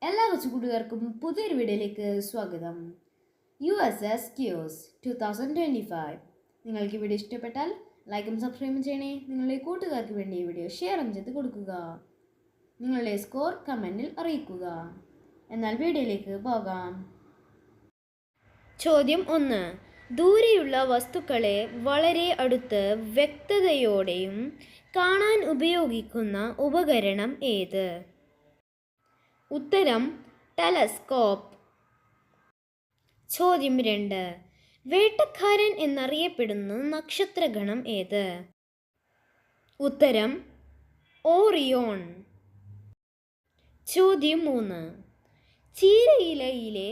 എല്ലാ കൊച്ചു കൂട്ടുകാർക്കും പുതിയൊരു വീഡിയോയിലേക്ക് സ്വാഗതം. USS Kios 2025. നിങ്ങൾക്ക് ഈ വീഡിയോ ഇഷ്ടപ്പെട്ടാൽ ലൈക്കും സബ്സ്ക്രൈബും ചെയ്യണേ. നിങ്ങളുടെ കൂട്ടുകാർക്ക് വേണ്ടി ഈ വീഡിയോ ഷെയറും ചെയ്ത് കൊടുക്കുക. നിങ്ങളുടെ സ്കോർ കമൻറ്റിൽ അറിയിക്കുക. എന്നാൽ വീഡിയോയിലേക്ക് പോകാം. ചോദ്യം 1. ദൂരെയുള്ള വസ്തുക്കളെ വളരെ അടുത്ത് വ്യക്തതയോടെയും കാണാൻ ഉപയോഗിക്കുന്ന ഉപകരണം ഏത്? ഉത്തരം ടെലസ്കോപ്പ്. ചോദ്യം 2. വേട്ടക്കാരൻ എന്നറിയപ്പെടുന്ന നക്ഷത്രഗണം ഏത്? ഉത്തരം ഓറിയോൺ. ചോദ്യം 3. ചീരയിലയിലെ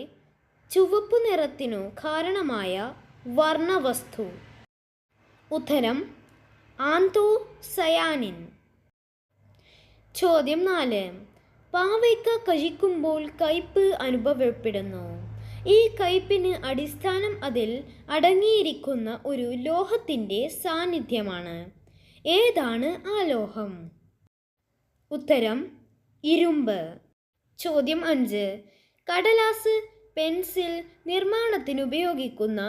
ചുവപ്പു നിറത്തിനു കാരണമായ വർണ്ണവസ്തു? ഉത്തരം ആന്തോസയാനിൻ. ചോദ്യം 4. പാവയ്ക്ക കഴിക്കുമ്പോൾ കയ്പ് അനുഭവപ്പെടുന്നു. ഈ കയ്പിന് അടിസ്ഥാനം അതിൽ അടങ്ങിയിരിക്കുന്ന ഒരു ലോഹത്തിൻ്റെ സാന്നിധ്യമാണ്. ഏതാണ് ആ ലോഹം? ഉത്തരം ഇരുമ്പ്. ചോദ്യം 5. കടലാസ് പെൻസിൽ നിർമ്മാണത്തിന് ഉപയോഗിക്കുന്ന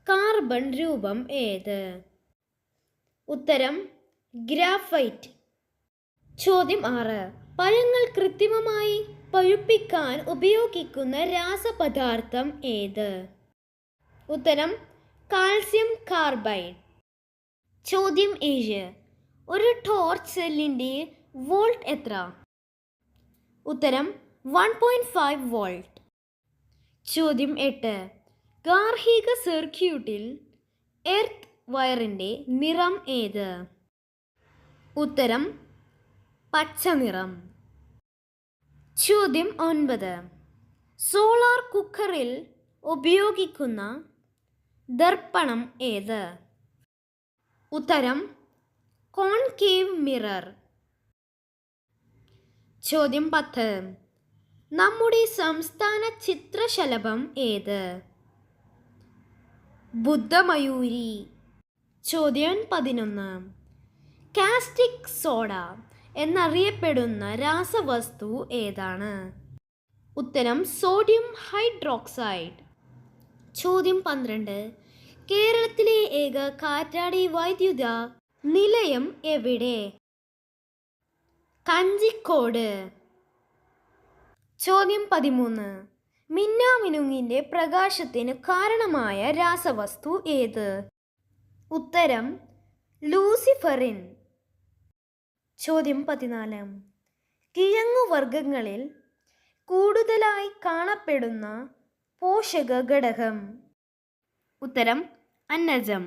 കാർബൺ രൂപം ഏത്? ഉത്തരം ഗ്രാഫൈറ്റ്. ചോദ്യം 6. പഴങ്ങൾ കൃത്രിമമായി പഴുപ്പിക്കാൻ ഉപയോഗിക്കുന്ന രാസപദാർത്ഥം ഏത്? ഉത്തരം കാൽസ്യം കാർബൈഡ്. ചോദ്യം 7. ഒരു ടോർച്ച് സെല്ലിൻ്റെ വോൾട്ട് എത്ര? ഉത്തരം 1.5 വോൾട്ട്. ചോദ്യം 8. ഗാർഹിക സർക്യൂട്ടിൽ എർത്ത് വയറിൻ്റെ നിറം ഏത്? ഉത്തരം പച്ച നിറം. ചോദ്യം 9. സോളാർ കുക്കറിൽ ഉപയോഗിക്കുന്ന ദർപ്പണം ഏത്? ഉത്തരം കോൺകേവ് മിറർ. ചോദ്യം 10. നമ്മുടെ സംസ്ഥാന ചിത്രശലഭം ഏത്? ബുദ്ധമയൂരി. ചോദ്യം 11. കാസ്റ്റിക് സോഡ എന്നറിയപ്പെടുന്ന രാസവസ്തു ഏതാണ്? ഉത്തരം സോഡിയം ഹൈഡ്രോക്സൈഡ്. ചോദ്യം 12. കേരളത്തിലെ ഏക കാറ്റാടി വൈദ്യുത നിലയം എവിടെ? കഞ്ചിക്കോട്. ചോദ്യം 13. മിന്നാമിനുങ്ങിൻ്റെ പ്രകാശത്തിന് കാരണമായ രാസവസ്തു ഏത്? ഉത്തരം ലൂസിഫറിൻ. ചോദ്യം 14. കിഴങ്ങുവർഗ്ഗങ്ങളിൽ കൂടുതലായി കാണപ്പെടുന്ന പോഷക ഘടകം? ഉത്തരം അന്നജം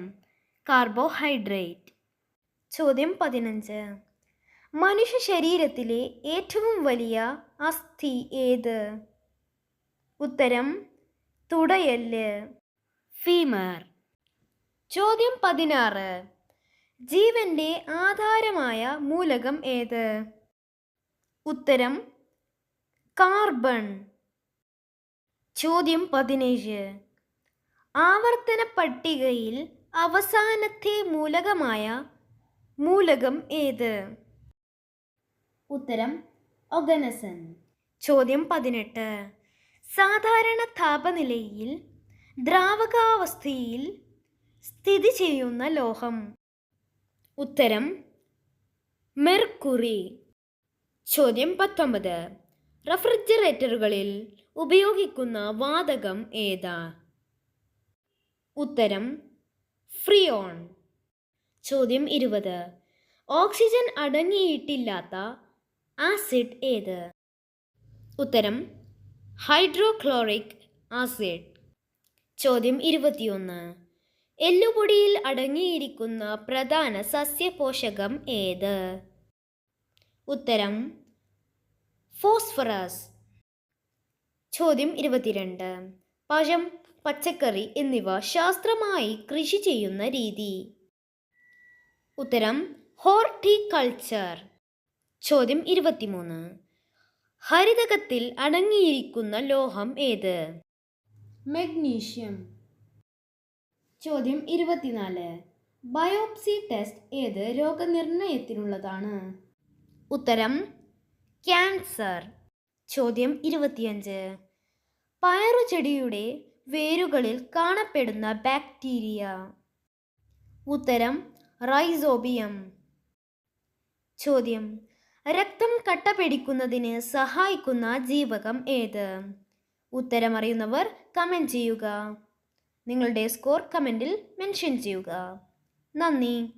കാർബോഹൈഡ്രേറ്റ്. ചോദ്യം 15. മനുഷ്യ ശരീരത്തിലെ ഏറ്റവും വലിയ അസ്ഥി ഏത്? ഉത്തരം തുടയെല്ല് ഫീമർ. ചോദ്യം 16. ജീവന്റെ ആധാരമായ മൂലകം ഏത്? ഉത്തരം കാർബൺ. ചോദ്യം 17. ആവർത്തന പട്ടികയിൽ അവസാനത്തെ മൂലകമായ മൂലകം ഏത്? ഉത്തരം ഒഗനസൻ. ചോദ്യം 18. സാധാരണ താപനിലയിൽ ദ്രാവകാവസ്ഥയിൽ സ്ഥിതി ചെയ്യുന്ന ലോഹം? ഉത്തരം മെർക്കുറി. ചോദ്യം 19. റെഫ്രിജറേറ്ററുകളിൽ ഉപയോഗിക്കുന്ന വാതകം ഏതാ? ഉത്തരം ഫ്രിയോൺ. ചോദ്യം 20. ഓക്സിജൻ അടങ്ങിയിട്ടില്ലാത്ത ആസിഡ് ഏത്? ഉത്തരം ഹൈഡ്രോക്ലോറിക് ആസിഡ്. ചോദ്യം 21. എല്ലുപൊടിയിൽ അടങ്ങിയിരിക്കുന്ന പ്രധാന സസ്യപോഷകം ഏത്? ഉത്തരം ഫോസ്ഫറസ്. ചോദ്യം 22. പഴം, പച്ചക്കറി എന്നിവ ശാസ്ത്രീയമായി കൃഷി ചെയ്യുന്ന രീതി? ഉത്തരം ഹോർട്ടിക്കൾച്ചർ. ചോദ്യം 23. ഹരിതകത്തിൽ അടങ്ങിയിരിക്കുന്ന ലോഹം ഏത്? മഗ്നീഷ്യം. ചോദ്യം 24. ബയോപ്സി ടെസ്റ്റ് ഏത് രോഗനിർണയത്തിനുള്ളതാണ്? ഉത്തരം ക്യാൻസർ. ചോദ്യം 25. പയറുചെടിയുടെ വേരുകളിൽ കാണപ്പെടുന്ന ബാക്ടീരിയ. ഉത്തരം റൈസോബിയം. ചോദ്യം, രക്തം കട്ട പിടിക്കുന്നതിന് സഹായിക്കുന്ന ജീവകം ഏത്? ഉത്തരമറിയുന്നവർ കമൻറ്റ് ചെയ്യുക. നിങ്ങളുടെ സ്കോർ കമൻറ്റിൽ മെൻഷൻ ചെയ്യുക. നന്ദി.